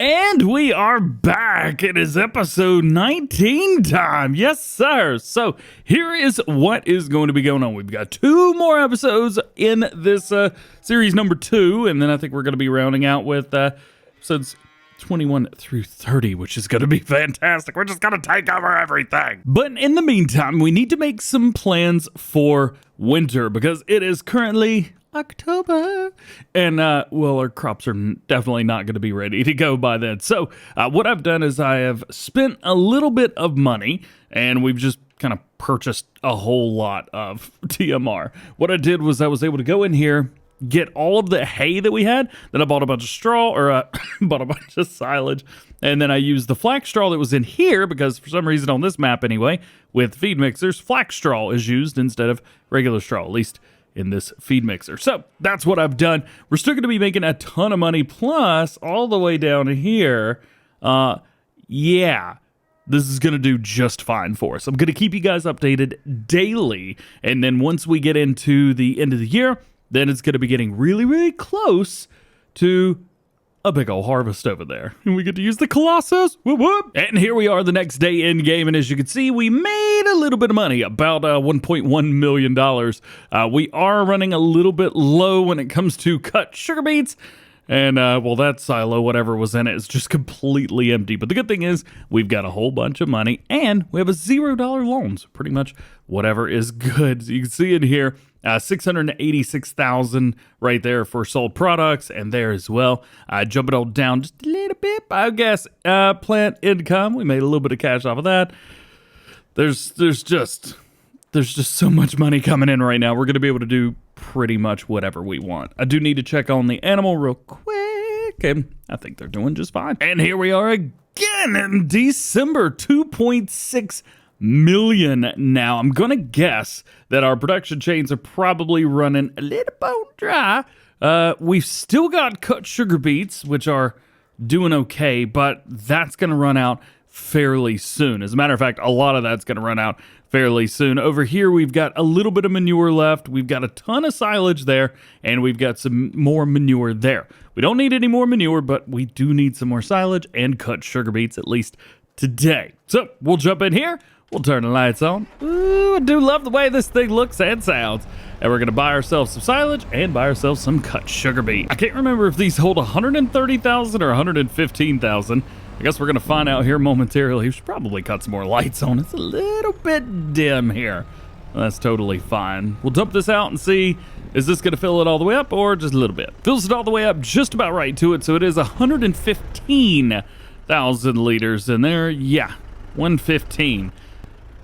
And we are back. It is episode 19 time. Yes, sir. So here is what is going to be going on. We've got 2 more episodes in this series number 2. And then I think we're going to be rounding out with episodes 21 through 30, which is going to be fantastic. We're just going to take over everything. But in the meantime, we need to make some plans for winter because it is currently October, and well, our crops are definitely not going to be ready to go by then. So what I've done is I have spent a little bit of money, and we've just kind of purchased a whole lot of TMR. What I did was I was able to go in here, get all of the hay that we had, then I bought a bunch of straw, or bought a bunch of silage, and then I used the flax straw that was in here, because for some reason on this map anyway, with feed mixers, flax straw is used instead of regular straw, at least in this feed mixer. So that's what I've done. We're still going to be making a ton of money, plus all the way down here, yeah, this is going to do just fine for us. I'm going to keep you guys updated daily, and then once we get into the end of the year, then it's going to be getting really, really close to a big old harvest over there. And we get to use the Colossus. Whoop, whoop. And here we are the next day in game. And as you can see, we made a little bit of money, about $1.1 million. We are running a little bit low when it comes to cut sugar beets. And, well, that silo, whatever was in it, is just completely empty. But the good thing is we've got a whole bunch of money and we have a $0 loan. So pretty much whatever is good. So you can see in here, 686,000 right there for sold products, and there as well. Jump it all down just a little bit. Biogas plant income. We made a little bit of cash off of that. There's just so much money coming in right now. We're going to be able to do pretty much whatever we want. I do need to check on the animal real quick, and I think they're doing just fine. And here we are again in December, 2.6 million now. I'm gonna guess that our production chains are probably running a little bone dry. We've still got cut sugar beets, which are doing okay, but that's gonna run out fairly soon. As a matter of fact, a lot of that's gonna run out fairly soon. Over here, we've got a little bit of manure left. We've got a ton of silage there, and we've got some more manure there. We don't need any more manure, but we do need some more silage and cut sugar beets, at least today. So we'll jump in here. We'll turn the lights on. Ooh, I do love the way this thing looks and sounds. And we're going to buy ourselves some silage and buy ourselves some cut sugar beet. I can't remember if these hold 130,000 or 115,000. I guess we're going to find out here momentarily. We should probably cut some more lights on. It's a little bit dim here. That's totally fine. We'll dump this out and see, is this going to fill it all the way up or just a little bit? Fills it all the way up just about right to it. So it is 115,000 liters in there. Yeah, 115.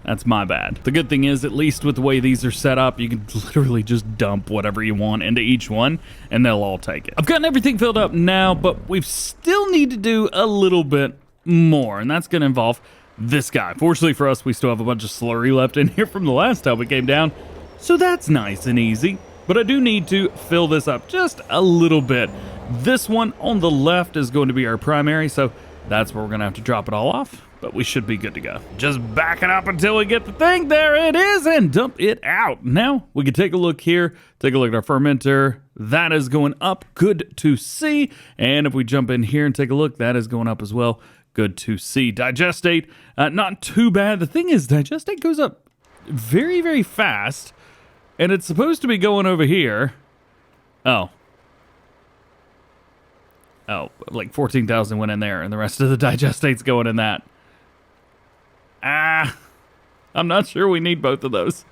That's my bad. The good thing is, at least with the way these are set up, you can literally just dump whatever you want into each one, and they'll all take it. I've gotten everything filled up now, but we still need to do a little bit more, and that's going to involve this guy. Fortunately for us, we still have a bunch of slurry left in here from the last time we came down, so that's nice and easy. But I do need to fill this up just a little bit. This one on the left is going to be our primary, so that's where we're going to have to drop it all off. But we should be good to go. Just back it up until we get the thing. There it is, and dump it out. Now we can take a look here. Take a look at our fermenter. That is going up. Good to see. And if we jump in here and take a look, that is going up as well. Good to see. Digestate, not too bad. The thing is, digestate goes up very, very fast. And it's supposed to be going over here. Oh, like 14,000 went in there, and the rest of the digestate's going in that. I'm not sure we need both of those.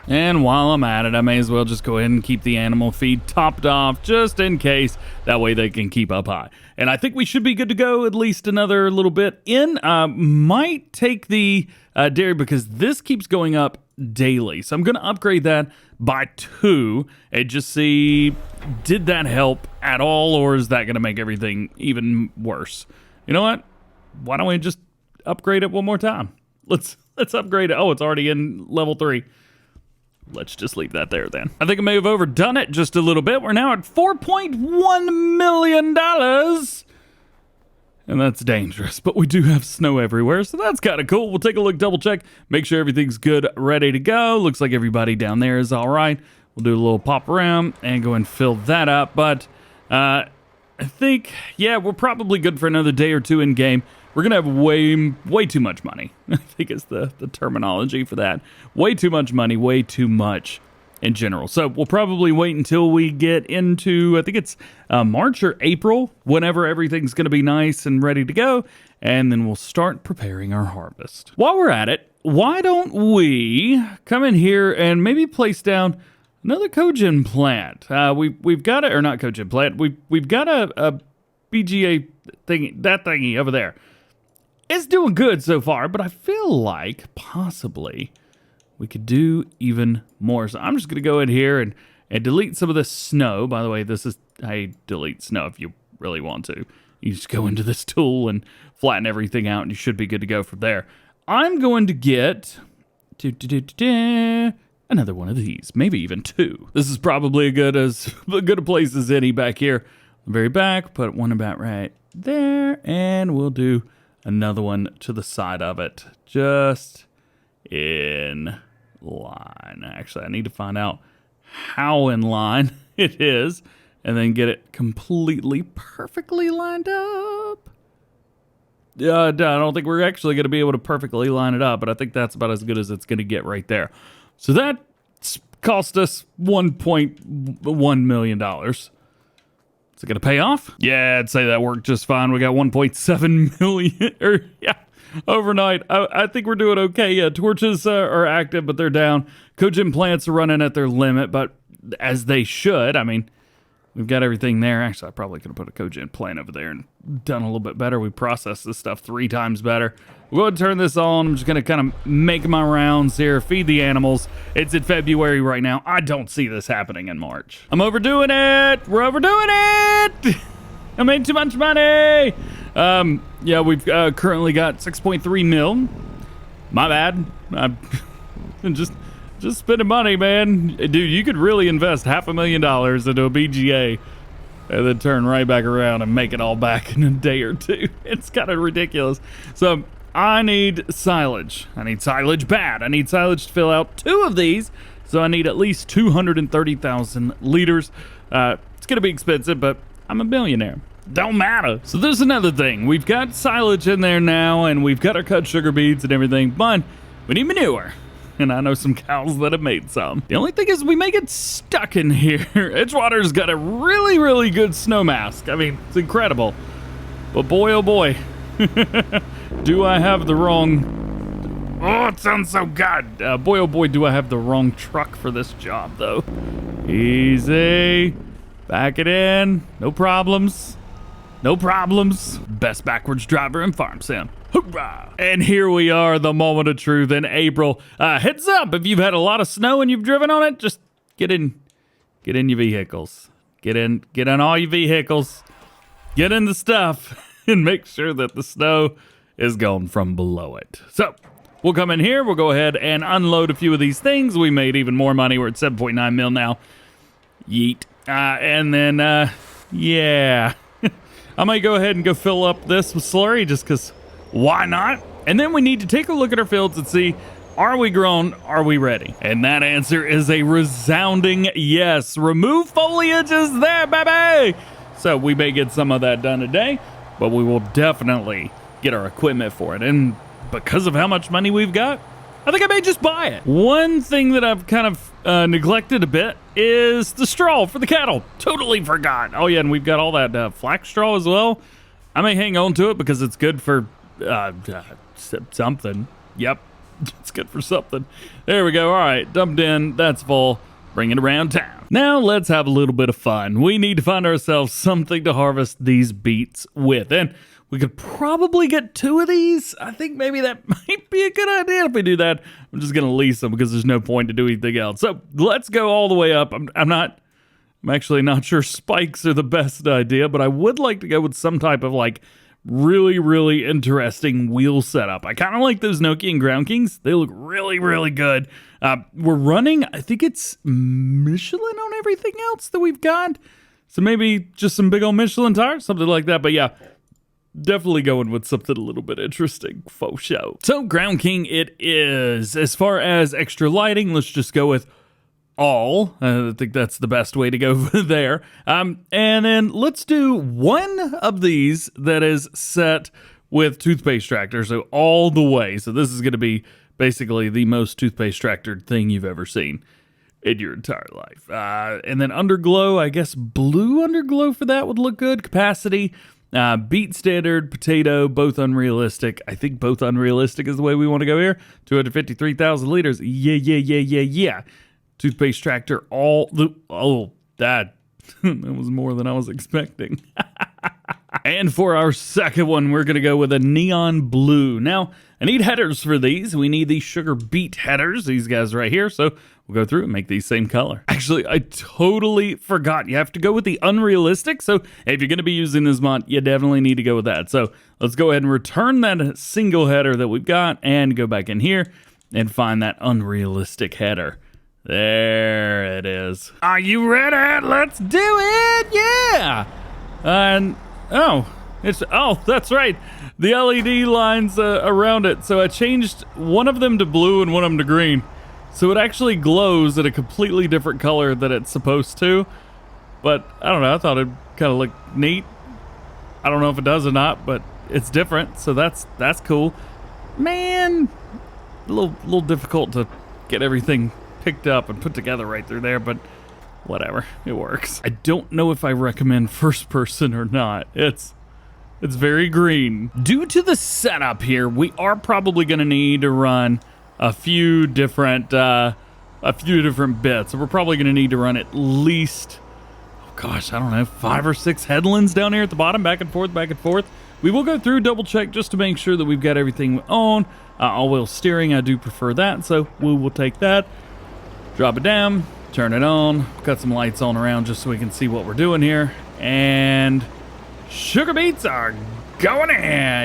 And while I'm at it, I may as well just go ahead and keep the animal feed topped off just in case. That way they can keep up high. And I think we should be good to go at least another little bit in. Might take the dairy because this keeps going up daily. So I'm going to upgrade that by 2 and just see, did that help at all, or is that going to make everything even worse? You know what? Why don't we just upgrade it one more time? Let's upgrade it. Oh, it's already in level 3. Let's just leave that there then. I think I may have overdone it just a little bit. We're now at $4.1 million. And that's dangerous, but we do have snow everywhere, so that's kind of cool. We'll take a look, double check, make sure everything's good, ready to go. Looks like everybody down there is all right. We'll do a little pop around and go and fill that up. But I think, yeah, we're probably good for another day or two in game. We're going to have way too much money. I think is the terminology for that. Way too much money, way too much in general. So we'll probably wait until we get into, I think it's March or April, whenever everything's going to be nice and ready to go. And then we'll start preparing our harvest. While we're at it, why don't we come in here and maybe place down another cogen plant? We've got it, or not cogen plant. We've got a BGA thingy, that thingy over there. It's doing good so far, but I feel like possibly we could do even more. So I'm just going to go in here and delete some of this snow. By the way, this is how you delete snow if you really want to. You just go into this tool and flatten everything out, and you should be good to go from there. I'm going to get another one of these, maybe even two. This is probably as good a place as any back here. The very back, put one about right there, and we'll do another one to the side of it, just in line. Actually, I need to find out how in line it is, and then get it completely perfectly lined up. I don't think we're actually going to be able to perfectly line it up, but I think that's about as good as it's going to get right there. So that cost us $1.1 million. Is it going to pay off? Yeah, I'd say that worked just fine. We got 1.7 million, overnight. I think we're doing okay. Yeah, torches are active, but they're down. Cogen plants are running at their limit, but as they should. I mean, we've got everything there. Actually, I probably could have put a cogen plant over there and done a little bit better. We processed this stuff 3 times better. We'll go ahead and turn this on. I'm just going to kind of make my rounds here, feed the animals. It's in February right now. I don't see this happening in March. I'm overdoing it. We're overdoing it. I made too much money. Yeah, we've currently got 6.3 mil. My bad. I'm just spending money, man. Dude, you could really invest $500,000 into a BGA and then turn right back around and make it all back in a day or two. It's kind of ridiculous. So I need silage. I need silage bad. I need silage to fill out 2 of these. So I need at least 230,000 liters. It's going to be expensive, but I'm a billionaire. Don't matter. So there's another thing. We've got silage in there now, and we've got our cut sugar beets and everything, but we need manure. And I know some cows that have made some. The only thing is we may get stuck in here. Edgewater's got a really, really good snow mask. I mean, it's incredible. But boy, oh boy, do I have the wrong... Oh, it sounds so good. Boy, oh boy, do I have the wrong truck for this job, though. Easy. Back it in. No problems. No problems. Best backwards driver in farm sim. Hoorah! And here we are, the moment of truth in April. Heads up, if you've had a lot of snow and you've driven on it, just get in your vehicles. Get in all your vehicles. Get in the stuff and make sure that the snow is gone from below it. So we'll come in here. We'll go ahead and unload a few of these things. We made even more money. We're at 7.9 mil now. Yeet. And then, yeah. I might go ahead and go fill up this with slurry just because why not? And then we need to take a look at our fields and see, are we grown? Are we ready? And that answer is a resounding yes. Remove foliage is there, baby. So we may get some of that done today, but we will definitely get our equipment for it. And because of how much money we've got, I think I may just buy it. One thing that I've kind of neglected a bit is the straw for the cattle. Totally forgot. Oh yeah, and we've got all that flax straw as well. I may hang on to it because it's good for something. Yep, it's good for something. There we go. All right, dumped in. That's full. Bring it around town. Now let's have a little bit of fun. We need to find ourselves something to harvest these beets with. And we could probably get 2 of these. I think maybe that might be a good idea if we do that. I'm just going to lease them because there's no point to do anything else. So let's go all the way up. I'm actually not sure spikes are the best idea, but I would like to go with some type of like really, really interesting wheel setup. I kind of like those Nokia and Ground Kings. They look really, really good. We're running, I think it's Michelin on everything else that we've got. So maybe just some big old Michelin tires, something like that. But yeah, definitely going with something a little bit interesting, faux show. So Ground King it is. As far as extra lighting, let's just go with all. I think that's the best way to go there. And then let's do one of these that is set with toothpaste tractor, so all the way. So this is going to be basically the most toothpaste tractored thing you've ever seen in your entire life. And then underglow, I guess blue underglow for that would look good. Capacity, beet standard, potato, both unrealistic. I think both unrealistic is the way we want to go here. 253,000 liters. Yeah. Toothpaste tractor, that was more than I was expecting. And for our second one, we're going to go with a neon blue. Now, I need headers for these. We need these sugar beet headers, these guys right here. So we'll go through and make these same color. Actually, I totally forgot. You have to go with the unrealistic. So if you're going to be using this mod, you definitely need to go with that. So let's go ahead and return that single header that we've got and go back in here and find that unrealistic header. There it is. Are you ready? Let's do it. Yeah. And that's right. The LED lines around it. So I changed one of them to blue and one of them to green. So it actually glows at a completely different color than it's supposed to. But I don't know. I thought it kind of looked neat. I don't know if it does or not, but it's different. So that's cool. Man, a little difficult to get everything picked up and put together right through there, but whatever, it works. I don't know if I recommend first person or not. It's very green. Due to the setup here, we are probably going to need to run a few different bits. So we're probably going to need to run at least, I don't know, 5 or 6 headlands down here at the bottom, back and forth. We will go through, double check just to make sure that we've got everything on. All-wheel steering, I do prefer that, so we will take that. Drop it down, turn it on, cut some lights on around just so we can see what we're doing here. And sugar beets are going in.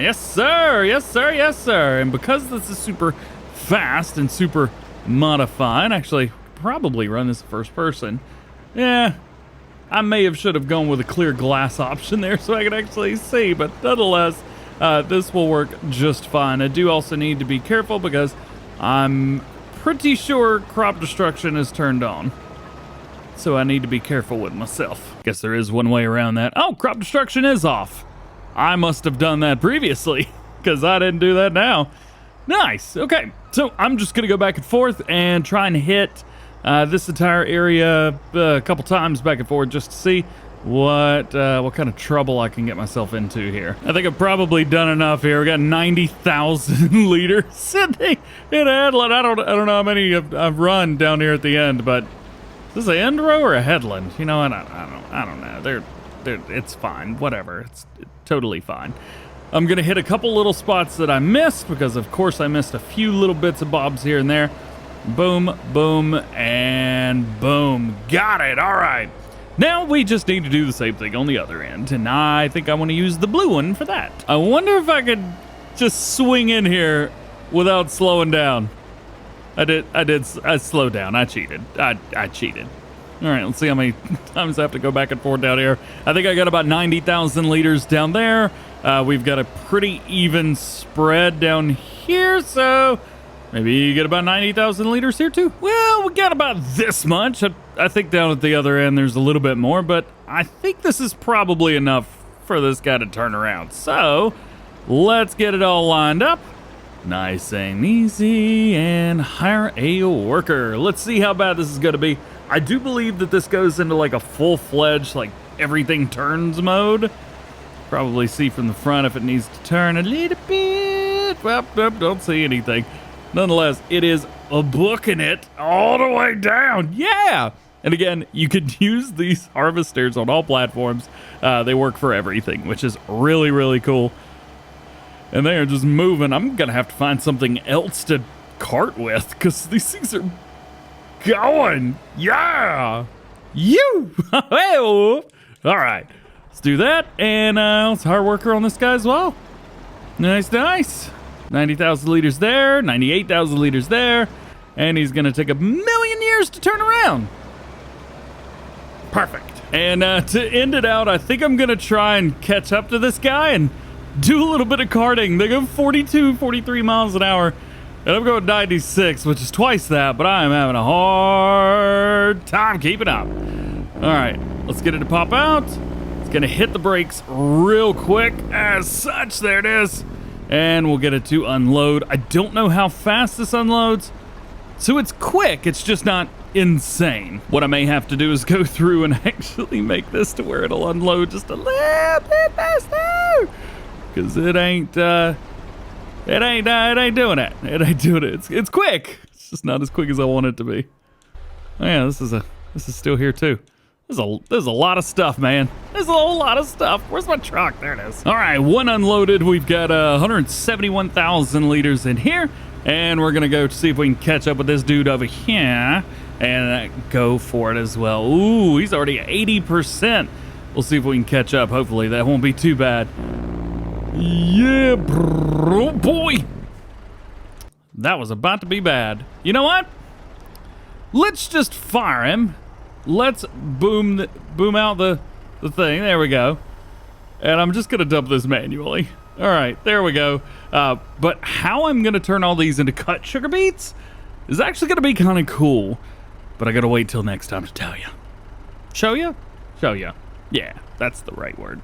Yes, sir. And because this is super fast and super modified, actually, probably run this first person. Yeah, I should have gone with a clear glass option there so I could actually see, but nonetheless, this will work just fine. I do also need to be careful because I'm pretty sure crop destruction is turned on. So I need to be careful with myself. Guess there is one way around that. Oh, crop destruction is off. I must have done that previously because I didn't do that now. Nice. Okay. So I'm just going to go back and forth and try and hit this entire area a couple times back and forth just to see what kind of trouble I can get myself into here. I think I've probably done enough here. We got 90,000 liters in headland. I don't know how many I've run down here at the end, but is this an end row or a headland? You know, I don't know. It's fine. Whatever. It's totally fine. I'm gonna hit a couple little spots that I missed because, of course, I missed a few little bits and bobs here and there. Boom, boom, and boom. Got it. All right. Now we just need to do the same thing on the other end, and I think I want to use the blue one for that. I wonder if I could just swing in here without slowing down. I slowed down. I cheated. I cheated. All right, let's see how many times I have to go back and forth down here. I think I got about 90,000 liters down there. We've got a pretty even spread down here, so maybe you get about 90,000 liters here too. Well, we got about this much. I think down at the other end there's a little bit more, but I think this is probably enough for this guy to turn around. So let's get it all lined up. Nice and easy, and hire a worker. Let's see how bad this is going to be. I do believe that this goes into like a full-fledged, like everything turns mode. Probably see from the front if it needs to turn a little bit. Well, don't see anything. Nonetheless, it is booking it all the way down. Yeah! And again, you could use these harvesters on all platforms. They work for everything, which is really, really cool. And they are just moving. I'm going to have to find something else to cart with because these things are going. Yeah! You! All right. Let's do that. And let's hire a worker on this guy as well. Nice, nice. 90,000 liters there. 98,000 liters there. And he's going to take 1,000,000 years to turn around. Perfect. And to end it out, I think I'm going to try and catch up to this guy and do a little bit of karting. They go 42, 43 miles an hour. And I'm going 96, which is twice that, but I am having a hard time keeping up. All right, let's get it to pop out. It's gonna hit the brakes real quick as such. There it is. And we'll get it to unload. I don't know how fast this unloads. So it's quick, it's just not insane. What I may have to do is go through and actually make this to where it'll unload just a little bit faster. Cause it ain't doing it. It ain't doing it. It's quick. It's just not as quick as I want it to be. Oh yeah, this is still here too. There's a lot of stuff, man. There's a whole lot of stuff. Where's my truck? There it is. All right, one unloaded. We've got 171,000 liters in here, and we're gonna go see if we can catch up with this dude over here and go for it as well. Ooh, he's already at 80%. We'll see if we can catch up. Hopefully that won't be too bad. Yeah, bro, boy. That was about to be bad. You know what? Let's just fire him. Let's boom out the thing. There we go. And I'm just gonna dump this manually. All right, there we go. But how I'm gonna turn all these into cut sugar beets is actually gonna be kind of cool. But I gotta wait till next time to tell you. Show you? Show you. Yeah, that's the right word.